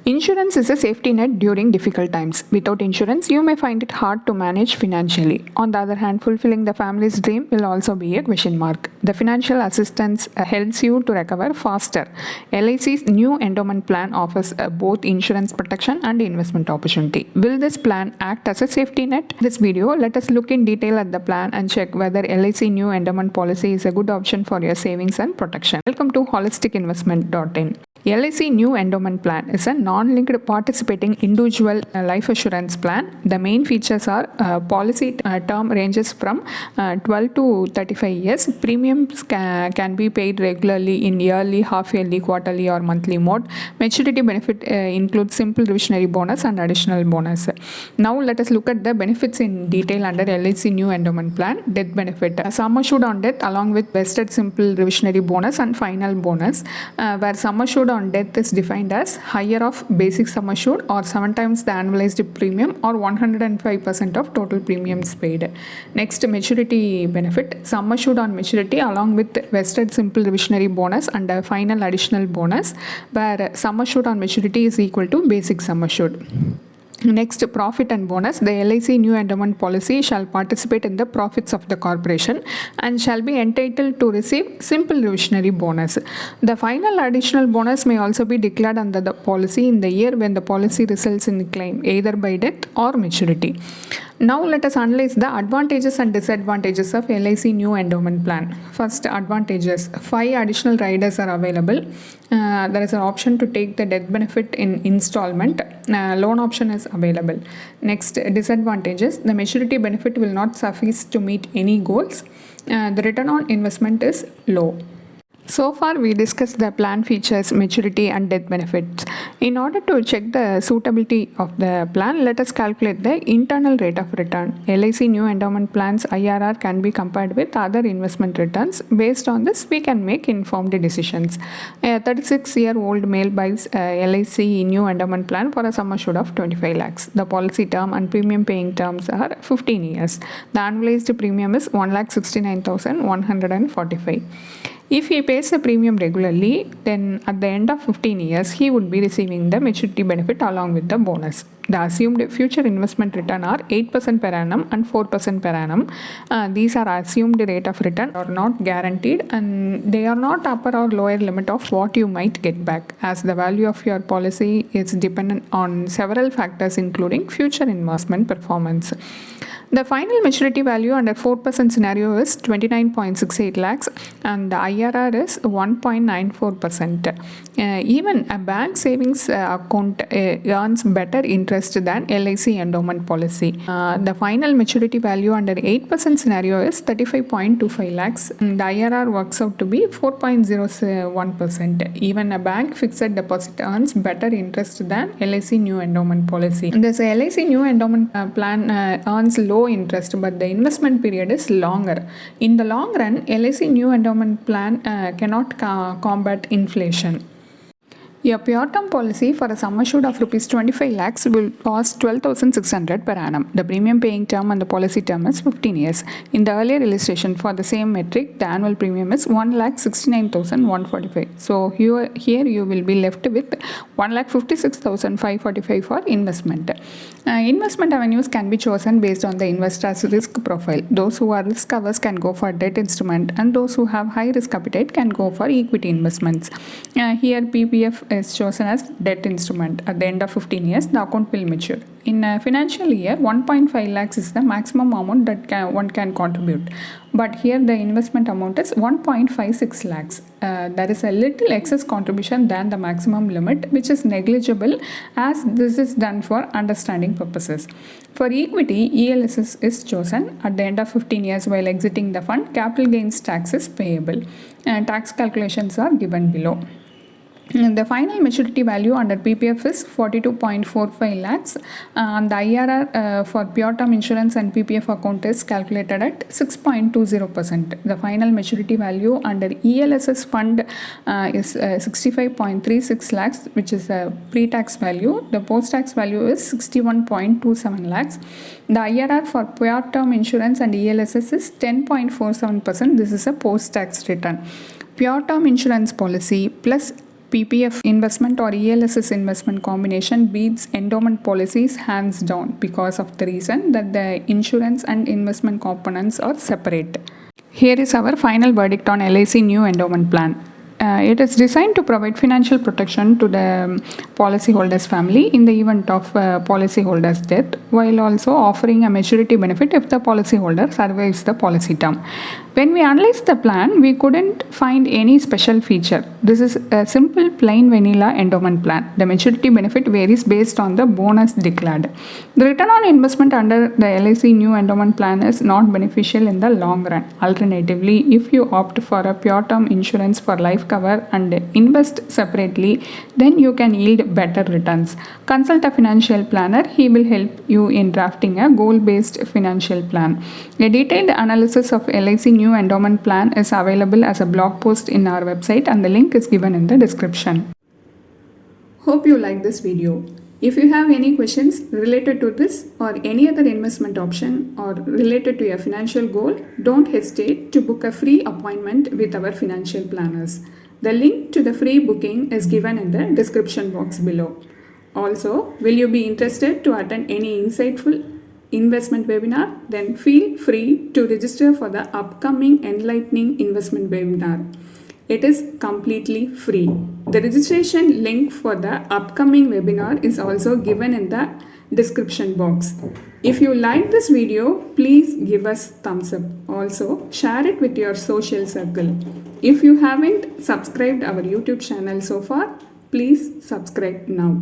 Insurance is a safety net during difficult times. Without insurance, you may find it hard to manage financially. On the other hand, fulfilling the family's dream will also be a question mark. The financial assistance helps you to recover faster. LIC's new endowment plan offers both insurance protection and investment opportunity. Will this plan act as a safety net? In this video, let us look in detail at the plan and check whether LIC new endowment policy is a good option for your savings and protection. Welcome to holisticinvestment.in. LIC new endowment plan is a non-linked participating individual life assurance plan. The main features are policy term ranges from 12 to 35 years. Premiums can be paid regularly in yearly, half-yearly, quarterly or monthly mode. Maturity benefit includes simple revisionary bonus and additional bonus. Now let us look at the benefits in detail under LIC new endowment plan. Death benefit. Sum assured on death along with vested simple revisionary bonus and final bonus, where sum assured on death is defined as higher of basic sum assured or 7 times the annualized premium or 105% of total premiums paid. Next, maturity benefit. Sum assured on maturity along with vested simple revisionary bonus and a final additional bonus, where sum assured on maturity is equal to basic sum assured. Next, profit and bonus. The LIC new endowment policy shall participate in the profits of the corporation and shall be entitled to receive simple revisionary bonus. The final additional bonus may also be declared under the policy in the year when the policy results in claim, either by death or maturity. Now let us analyze the advantages and disadvantages of LIC new endowment plan. First, advantages. 5 additional riders are available. There is an option to take the death benefit in installment. Loan option is available. Next, disadvantages. The maturity benefit will not suffice to meet any goals. The return on investment is low. So far, we discussed the plan features, maturity and death benefits. In order to check the suitability of the plan, let us calculate the internal rate of return. LIC new endowment plans IRR can be compared with other investment returns. Based on this, we can make informed decisions. A 36-year-old male buys LIC new endowment plan for a sum assured of 25 lakhs. The policy term and premium paying terms are 15 years. The annualized premium is 1,69,145. If he pays the premium regularly, then at the end of 15 years, he would be receiving the maturity benefit along with the bonus. The assumed future investment return are 8% per annum and 4% per annum. These are assumed rate of return, are not guaranteed, and they are not upper or lower limit of what you might get back, as the value of your policy is dependent on several factors including future investment performance. The final maturity value under 4% scenario is 29.68 lakhs and the IRR is 1.94%. Even a bank savings account earns better interest than LIC endowment policy. The final maturity value under 8% scenario is 35.25 lakhs and the IRR works out to be 4.01%. Even a bank fixed deposit earns better interest than LIC new endowment policy. This LIC new endowment plan earns low interest, but the investment period is longer. In the long run, LIC new endowment plan cannot combat inflation. A pure term policy for a sum assured of rupees 25 lakhs will cost 12,600 per annum. The premium paying term and the policy term is 15 years. In the earlier illustration for the same metric, the annual premium is 1,69,145. So here you will be left with 1,56,545 for investment. Investment avenues can be chosen based on the investor's risk profile. Those who are risk averse can go for debt instrument, and those who have high risk appetite can go for equity investments. Here PPF is chosen as debt instrument. At the end of 15 years, the account will mature. In a financial year, 1.5 lakhs is the maximum amount that one can contribute. But here the investment amount is 1.56 lakhs. There is a little excess contribution than the maximum limit, which is negligible as this is done for understanding purposes. For equity, ELSS is chosen. At the end of 15 years while exiting the fund, capital gains tax is payable. Tax calculations are given below. The final maturity value under PPF is 42.45 lakhs and the IRR for pure term insurance and PPF account is calculated at 6.20%. The final maturity value under ELSS fund is 65.36 lakhs, which is a pre-tax value. The post-tax value is 61.27 lakhs. The IRR for pure term insurance and ELSS is 10.47%. This is a post-tax return. Pure term insurance policy plus PPF investment or ELSS investment combination beats endowment policies hands down because of the reason that the insurance and investment components are separate. Here is our final verdict on LIC new endowment plan. It is designed to provide financial protection to the policyholder's family in the event of policyholder's death, while also offering a maturity benefit if the policyholder survives the policy term. When we analyzed the plan, we couldn't find any special feature. This is a simple plain vanilla endowment plan. The maturity benefit varies based on the bonus declared. The return on investment under the LIC new endowment plan is not beneficial in the long run. Alternatively, if you opt for a pure term insurance for life cover and invest separately, then you can yield better returns. Consult a financial planner. He will help you in drafting a goal-based financial plan. A detailed analysis of LIC new endowment plan is available as a blog post in our website, and the link is given in the description. Hope you like this video. If you have any questions related to this or any other investment option or related to your financial goal, don't hesitate to book a free appointment with our financial planners. The link to the free booking is given in the description box below. Also, will you be interested to attend any insightful investment webinar? Then feel free to register for the upcoming Enlightening Investment webinar. It is completely free. The registration link for the upcoming webinar is also given in the description box. If you like this video, please give us thumbs up. Also, share it with your social circle. If you haven't subscribed our YouTube channel so far, please subscribe now.